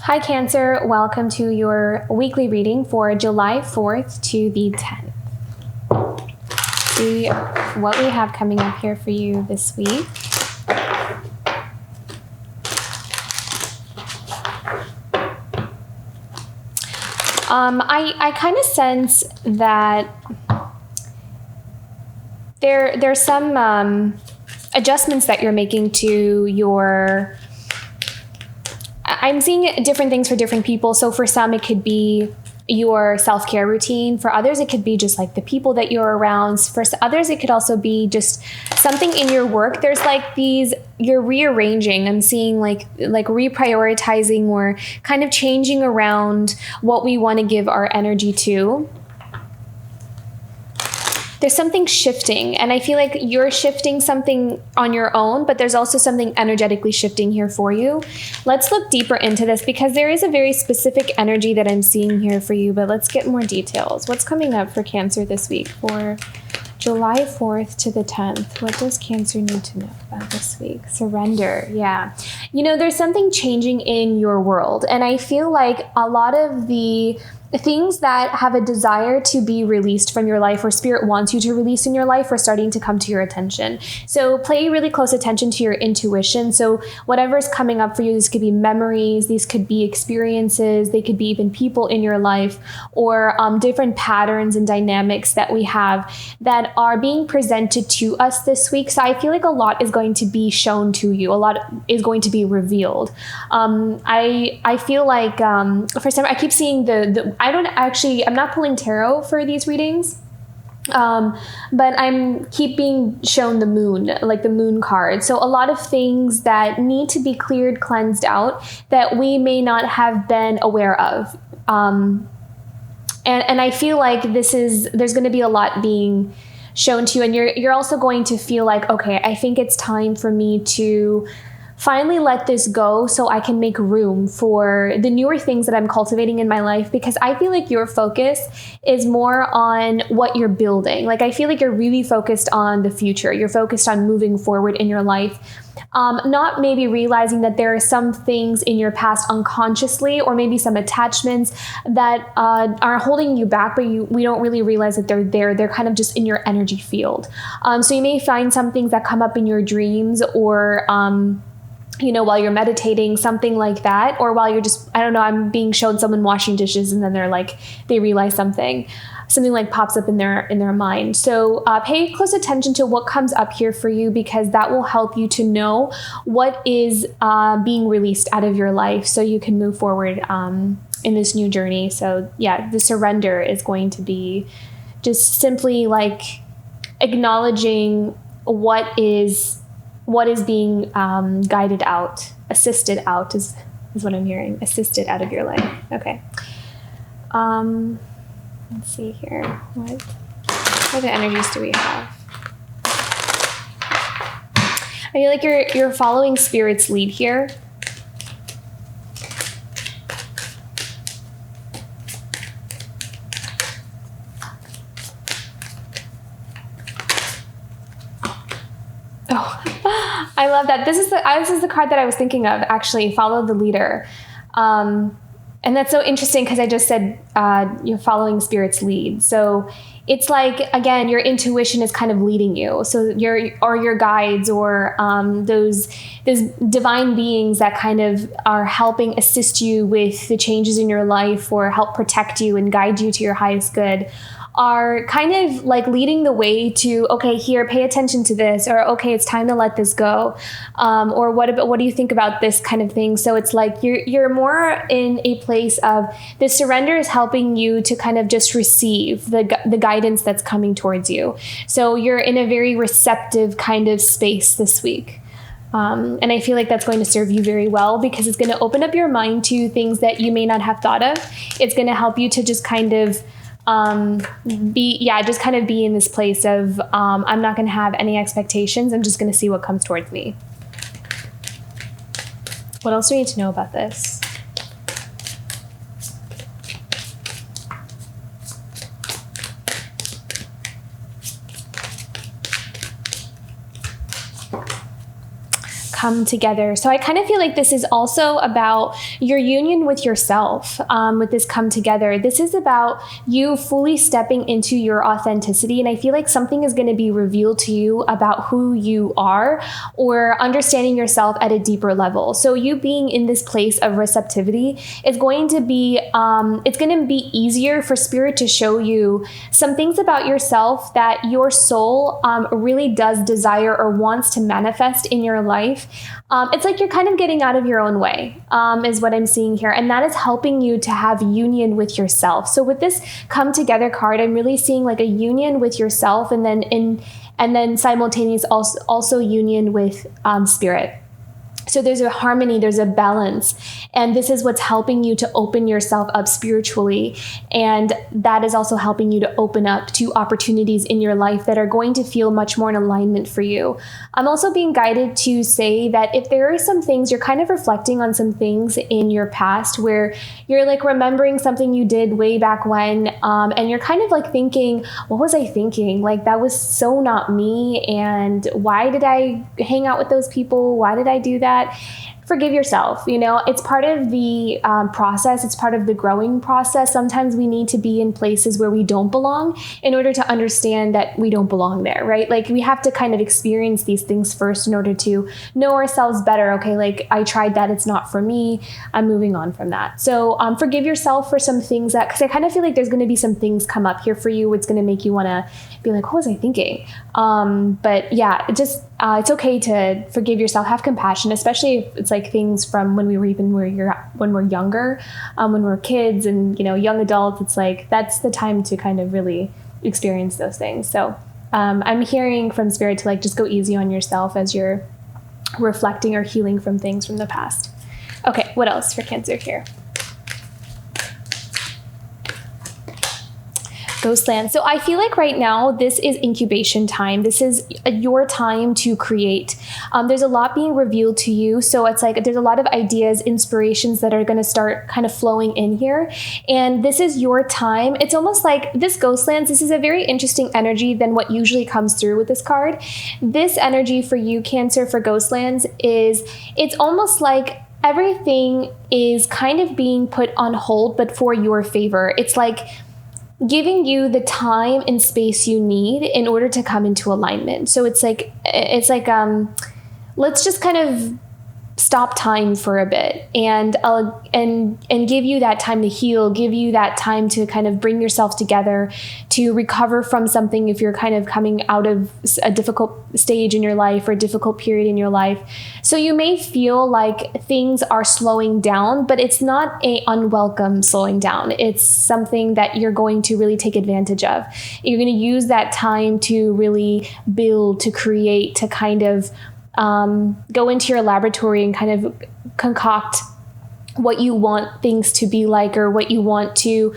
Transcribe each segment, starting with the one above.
Hi Cancer, welcome to your weekly reading for July 4th to the 10th. See what we have coming up here for you this week. I kind of sense that there's some adjustments that you're making to your... I'm seeing different things for different people. So for some, it could be your self-care routine. For others, it could be just like the people that you're around. For others, it could also be just something in your work. There's like you're rearranging. I'm seeing like reprioritizing or kind of changing around what we want to give our energy to. There's something shifting, and I feel like you're shifting something on your own, but there's also something energetically shifting here for you. Let's look deeper into this because there is a very specific energy that I'm seeing here for you, but let's get more details. What's coming up for Cancer this week for July 4th to the 10th? What does Cancer need to know about this week? Surrender, yeah. There's something changing in your world, and I feel like a lot of the things that have a desire to be released from your life or spirit wants you to release in your life are starting to come to your attention. So pay really close attention to your intuition. So whatever's coming up for you, these could be memories, these could be experiences, they could be even people in your life, or different patterns and dynamics that we have that are being presented to us this week. So I feel like a lot is going to be shown to you. A lot is going to be revealed. I feel like for some, I keep seeing I'm not pulling tarot for these readings. But I'm being shown the moon, like the moon card. So a lot of things that need to be cleared, cleansed out that we may not have been aware of. And I feel like there's going to be a lot being shown to you, and you're also going to feel like, okay, I think it's time for me to finally let this go so I can make room for the newer things that I'm cultivating in my life, because I feel like your focus is more on what you're building. Like I feel like you're really focused on the future. You're focused on moving forward in your life. Not maybe realizing that there are some things in your past unconsciously, or maybe some attachments that are holding you back, but we don't really realize that they're there. They're kind of just in your energy field. So you may find some things that come up in your dreams, or while you're meditating, something like that, or while you're just, I don't know, I'm being shown someone washing dishes, and then they realize something like pops up in their mind. So pay close attention to what comes up here for you, because that will help you to know what is being released out of your life so you can move forward in this new journey. So yeah, the surrender is going to be just simply like acknowledging what is being guided out, assisted out is what I'm hearing. Assisted out of your life. Okay. Let's see here. What other energies do we have? I feel like you're following Spirit's lead here. I love that. This is the card that I was thinking of, actually. Follow the leader. And that's so interesting because I just said you're following Spirit's lead. So it's like, again, your intuition is kind of leading you. So your guides, or those divine beings that kind of are helping assist you with the changes in your life, or help protect you and guide you to your highest good, are kind of like leading the way to, okay, here, pay attention to this, or okay, it's time to let this go, or what do you think about this kind of thing? So it's like you're more in a place of the surrender is helping you to kind of just receive the guidance that's coming towards you. So you're in a very receptive kind of space this week. And I feel like that's going to serve you very well, because it's going to open up your mind to things that you may not have thought of. It's going to help you to just kind of be in this place of I'm not going to have any expectations. I'm just going to see what comes towards me. What else do we need to know about this? come together. So I kind of feel like this is also about your union with yourself, with this come together. This is about you fully stepping into your authenticity. And I feel like something is going to be revealed to you about who you are, or understanding yourself at a deeper level. So you being in this place of receptivity is going to be, it's going to be easier for spirit to show you some things about yourself that your soul really does desire or wants to manifest in your life. It's like you're kind of getting out of your own way, is what I'm seeing here. And that is helping you to have union with yourself. So with this come together card, I'm really seeing like a union with yourself, and then simultaneous also union with spirit. So there's a harmony, there's a balance, and this is what's helping you to open yourself up spiritually. And that is also helping you to open up to opportunities in your life that are going to feel much more in alignment for you. I'm also being guided to say that if there are some things, you're kind of reflecting on some things in your past where you're like remembering something you did way back when, and you're kind of like thinking, what was I thinking? Like, that was so not me. And why did I hang out with those people? Why did I do that? Forgive yourself. It's part of the process. It's part of the growing process. Sometimes we need to be in places where we don't belong in order to understand that we don't belong there, right? Like, we have to kind of experience these things first in order to know ourselves better. Okay, like, I tried that. It's not for me. I'm moving on from that. So forgive yourself for some things because I kind of feel like there's going to be some things come up here for you. It's going to make you want to be like, what was I thinking? But yeah, it's okay to forgive yourself, have compassion, especially if it's like things from when we're younger, when we're kids and, young adults. It's like, that's the time to kind of really experience those things. So I'm hearing from spirit to like, just go easy on yourself as you're reflecting or healing from things from the past. Okay, what else for Cancer here? Ghostland. So I feel like right now this is incubation time. This is your time to create. There's a lot being revealed to you. So it's like there's a lot of ideas, inspirations that are going to start kind of flowing in here. And this is your time. It's almost like this Ghostlands. This is a very interesting energy than what usually comes through with this card. This energy for you, Cancer, for Ghostlands it's almost like everything is kind of being put on hold, but for your favor. It's like giving you the time and space you need in order to come into alignment. So it's like let's just kind of stop time for a bit and give you that time to heal, give you that time to kind of bring yourself together, to recover from something if you're kind of coming out of a difficult stage in your life or a difficult period in your life. So you may feel like things are slowing down, but it's not an unwelcome slowing down. It's something that you're going to really take advantage of. You're going to use that time to really build, to create, to kind of go into your laboratory and kind of concoct what you want things to be like, or what you want to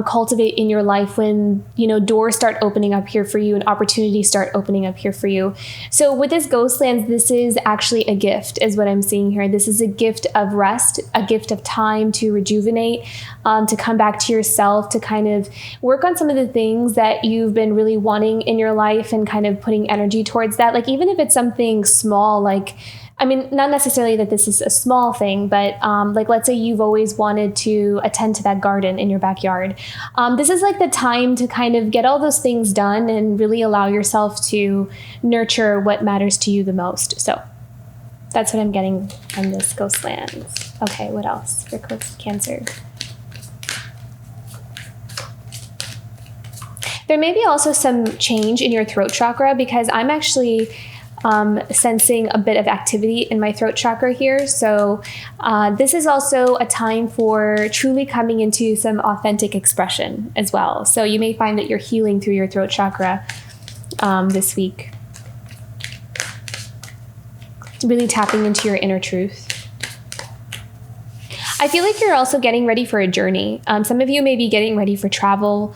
cultivate in your life when, doors start opening up here for you and opportunities start opening up here for you. So with this Ghostlands, this is actually a gift, is what I'm seeing here. This is a gift of rest, a gift of time to rejuvenate, to come back to yourself, to kind of work on some of the things that you've been really wanting in your life and kind of putting energy towards that. Like, even if it's something small, like, not necessarily that this is a small thing, but like, let's say you've always wanted to attend to that garden in your backyard. This is like the time to kind of get all those things done and really allow yourself to nurture what matters to you the most. So that's what I'm getting from this Ghostlands. Okay, what else for Cancer? There may be also some change in your throat chakra, because I'm actually sensing a bit of activity in my throat chakra here. So this is also a time for truly coming into some authentic expression as well. So you may find that you're healing through your throat chakra this week. Really tapping into your inner truth. I feel like you're also getting ready for a journey. Some of you may be getting ready for travel,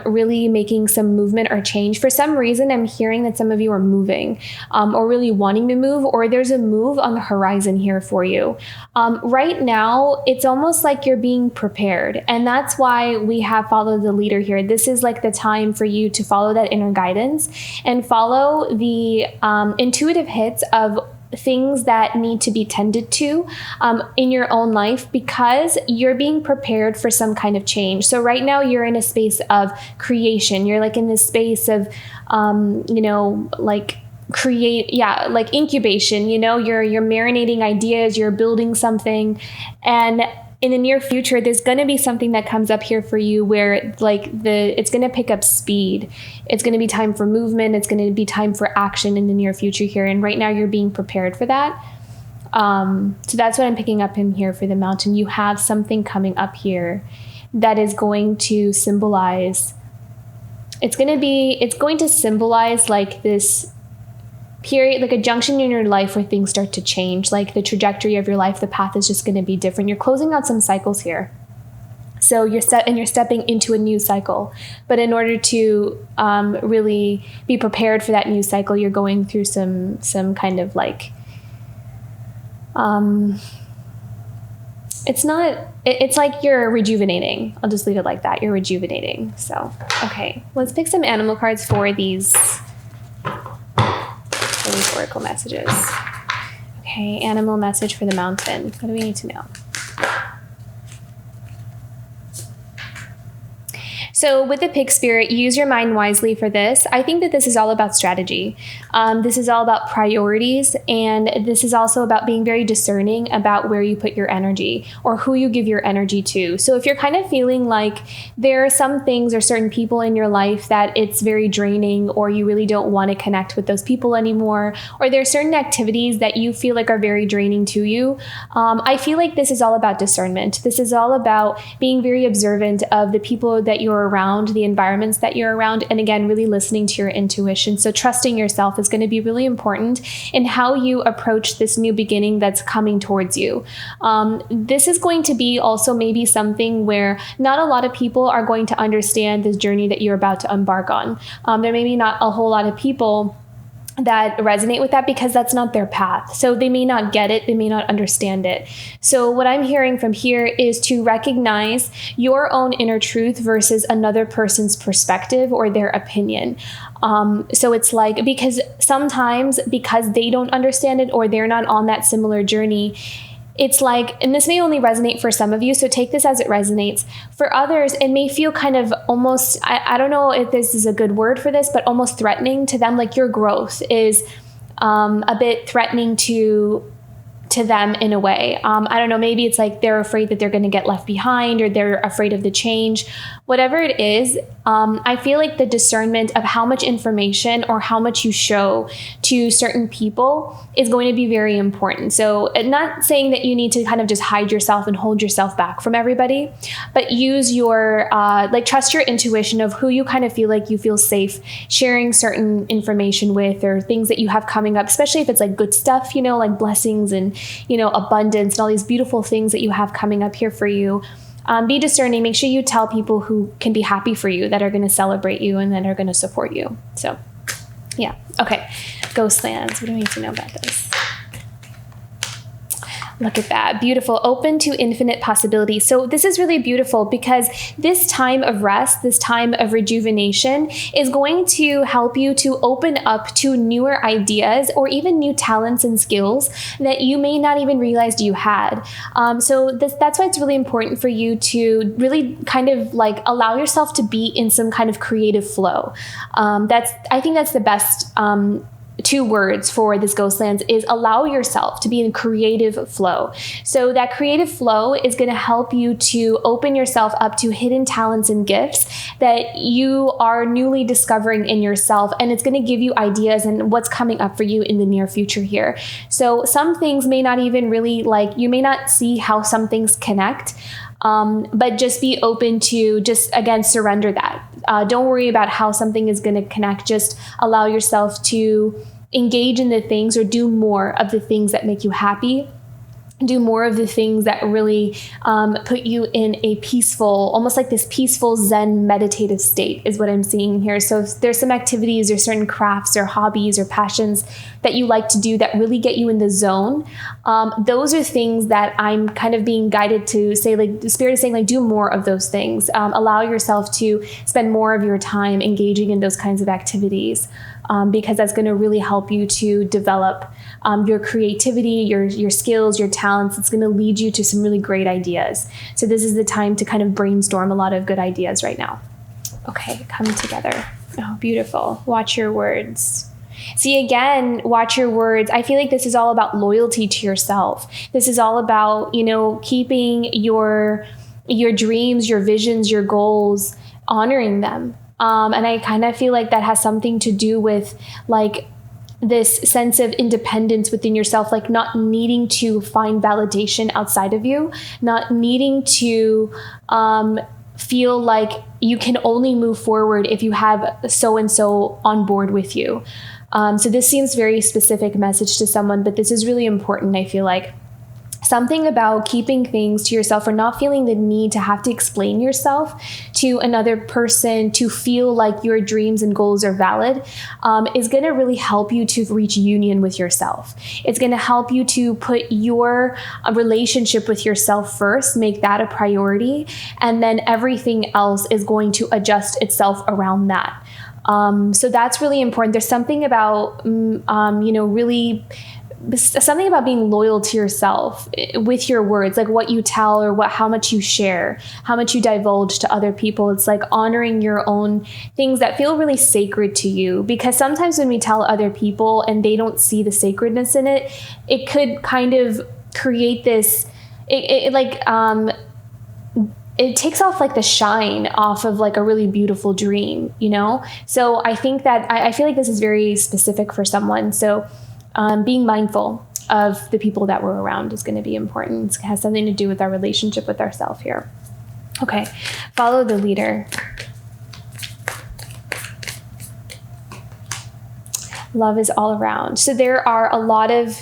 really making some movement or change. For some reason, I'm hearing that some of you are moving or really wanting to move, or there's a move on the horizon here for you. Right now, it's almost like you're being prepared. And that's why we have Follow the Leader here. This is like the time for you to follow that inner guidance and follow the intuitive hits of things that need to be tended to in your own life, because you're being prepared for some kind of change. So right now you're in a space of creation. You're like in this space of, like like incubation, you're marinating ideas, you're building something. And in the near future, there's going to be something that comes up here for you where it's going to pick up speed. It's going to be time for movement. It's going to be time for action in the near future here. And right now you're being prepared for that. So that's what I'm picking up in here for the Mountain. You have something coming up here that is going to symbolize, it's going to symbolize like this period, like a junction in your life where things start to change, like the trajectory of your life, the path is just going to be different. You're closing out some cycles here. So you're stepping into a new cycle. But in order to really be prepared for that new cycle, you're going through some kind of like, it's like you're rejuvenating. I'll just leave it like that. You're rejuvenating. So, okay, let's pick some animal cards for these oracle messages. Okay, animal message for the Mountain. What do we need to know? So with the Pig Spirit, use your mind wisely for this. I think that this is all about strategy. This is all about priorities, and this is also about being very discerning about where you put your energy or who you give your energy to. So if you're kind of feeling like there are some things or certain people in your life that it's very draining, or you really don't want to connect with those people anymore, or there are certain activities that you feel like are very draining to you, I feel like this is all about discernment. This is all about being very observant of the people that you're around, the environments that you're around, and again, really listening to your intuition. So trusting yourself is going to be really important in how you approach this new beginning that's coming towards you. This is going to be also maybe something where not a lot of people are going to understand this journey that you're about to embark on. There may be not a whole lot of people that resonate with that because that's not their path. So they may not get it, they may not understand it. So what I'm hearing from here is to recognize your own inner truth versus another person's perspective or their opinion. So it's like, because sometimes because they don't understand it or they're not on that similar journey, it's like, and this may only resonate for some of you, so take this as it resonates. For others, it may feel kind of almost, I don't know if this is a good word for this, but almost threatening to them. Like your growth is a bit threatening to them in a way. I don't know, maybe it's like they're afraid that they're going to get left behind, or they're afraid of the change. Whatever it is, I feel like the discernment of how much information or how much you show to certain people is going to be very important. So not saying that you need to kind of just hide yourself and hold yourself back from everybody, but use your, trust your intuition of who you kind of feel like you feel safe sharing certain information with, or things that you have coming up, especially if it's like good stuff, like blessings and, abundance and all these beautiful things that you have coming up here for you. Be discerning. Make sure you tell people who can be happy for you, that are going to celebrate you and that are going to support you. So, yeah. Okay. Ghostlands. What do we need to know about this? Look at that. Beautiful. Open to infinite possibilities. So this is really beautiful because this time of rest, this time of rejuvenation is going to help you to open up to newer ideas or even new talents and skills that you may not even realize you had. So that's why it's really important for you to really kind of like allow yourself to be in some kind of creative flow. I think that's the best two words for this Ghostlands is allow yourself to be in creative flow. So that creative flow is going to help you to open yourself up to hidden talents and gifts that you are newly discovering in yourself. And it's going to give you ideas and what's coming up for you in the near future here. So some things may not even really you may not see how some things connect. But just be open to just, again, surrender that. Don't worry about how something is going to connect. Just allow yourself to engage in the things or do more of the things that make you happy. Do more of the things that really put you in a peaceful, almost like this peaceful Zen meditative state is what I'm seeing here. So if there's some activities or certain crafts or hobbies or passions that you like to do that really get you in the zone, those are things that I'm kind of being guided to say, like the Spirit is saying, like do more of those things. Allow yourself to spend more of your time engaging in those kinds of activities. because that's going to really help you to develop your creativity, your skills, your talents. It's going to lead you to some really great ideas. So this is the time to kind of brainstorm a lot of good ideas right now. Okay, come together. Oh, beautiful. Watch your words. See, again, watch your words. I feel like this is all about loyalty to yourself. This is all about, keeping your dreams, your visions, your goals, honoring them. And I kind of feel like that has something to do with like this sense of independence within yourself, like not needing to find validation outside of you, not needing to feel like you can only move forward if you have so-and-so on board with you. So this seems very specific message to someone, but this is really important. I feel like something about keeping things to yourself or not feeling the need to have to explain yourself to another person to feel like your dreams and goals are valid is going to really help you to reach union with yourself. It's going to help you to put your relationship with yourself first, make that a priority, and then everything else is going to adjust itself around that. So that's really important. There's something about, something about being loyal to yourself with your words, like what you tell or how much you share, how much you divulge to other people. It's like honoring your own things that feel really sacred to you, because sometimes when we tell other people and they don't see the sacredness in it, it could kind of create this, it takes off like the shine off of like a really beautiful dream, So I think that I feel like this is very specific for someone. So being mindful of the people that we're around is going to be important. It has something to do with our relationship with ourselves here. Okay, follow the leader. Love is all around. So there are a lot of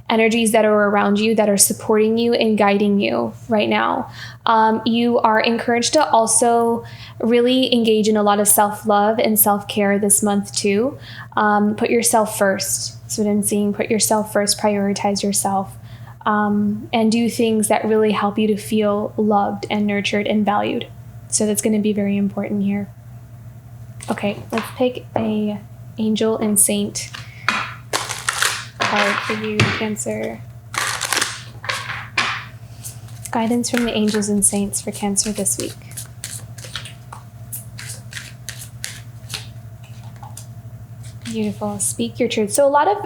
energies that are around you that are supporting you and guiding you right now. You are encouraged to also really engage in a lot of self-love and self-care this month too. Put yourself first. That's what I'm seeing. Put yourself first, prioritize yourself, and do things that really help you to feel loved and nurtured and valued. So that's going to be very important here. Okay, let's pick a angel and saint card for you, Cancer. Guidance from the angels and saints for Cancer this week. Beautiful. Speak your truth. So a lot of,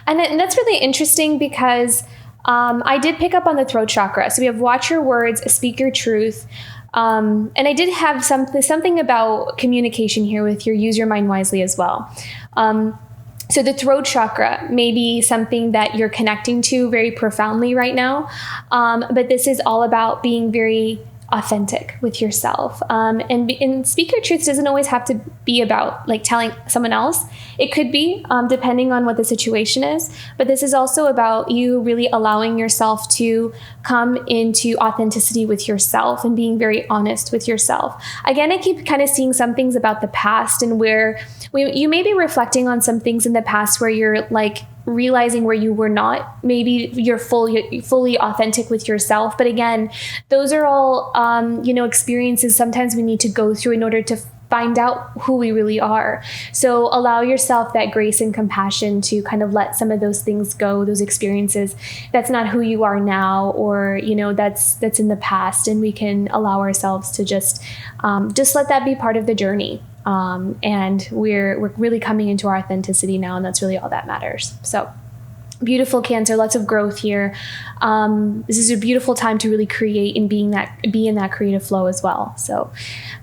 and that's really interesting because I did pick up on the throat chakra. So we have watch your words, speak your truth. And I did have something about communication here with your use your mind wisely as well. So the throat chakra may be something that you're connecting to very profoundly right now. But this is all about being very authentic with yourself. And speak your truth doesn't always have to be about like telling someone else. It could be, depending on what the situation is. But this is also about you really allowing yourself to come into authenticity with yourself and being very honest with yourself. Again, I keep kind of seeing some things about the past and where you may be reflecting on some things in the past where you're like realizing where you were not, maybe you're fully authentic with yourself. But again, those are all, experiences sometimes we need to go through in order to find out who we really are. So allow yourself that grace and compassion to kind of let some of those things go, those experiences. That's not who you are now, or, that's in the past. And we can allow ourselves to just let that be part of the journey. And we're really coming into our authenticity now, and that's really all that matters. So beautiful, Cancer, lots of growth here. This is a beautiful time to really create and be in that creative flow as well. So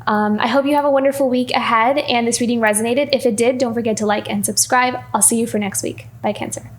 I hope you have a wonderful week ahead and this reading resonated. If it did, don't forget to like and subscribe. I'll see you for next week. Bye, Cancer.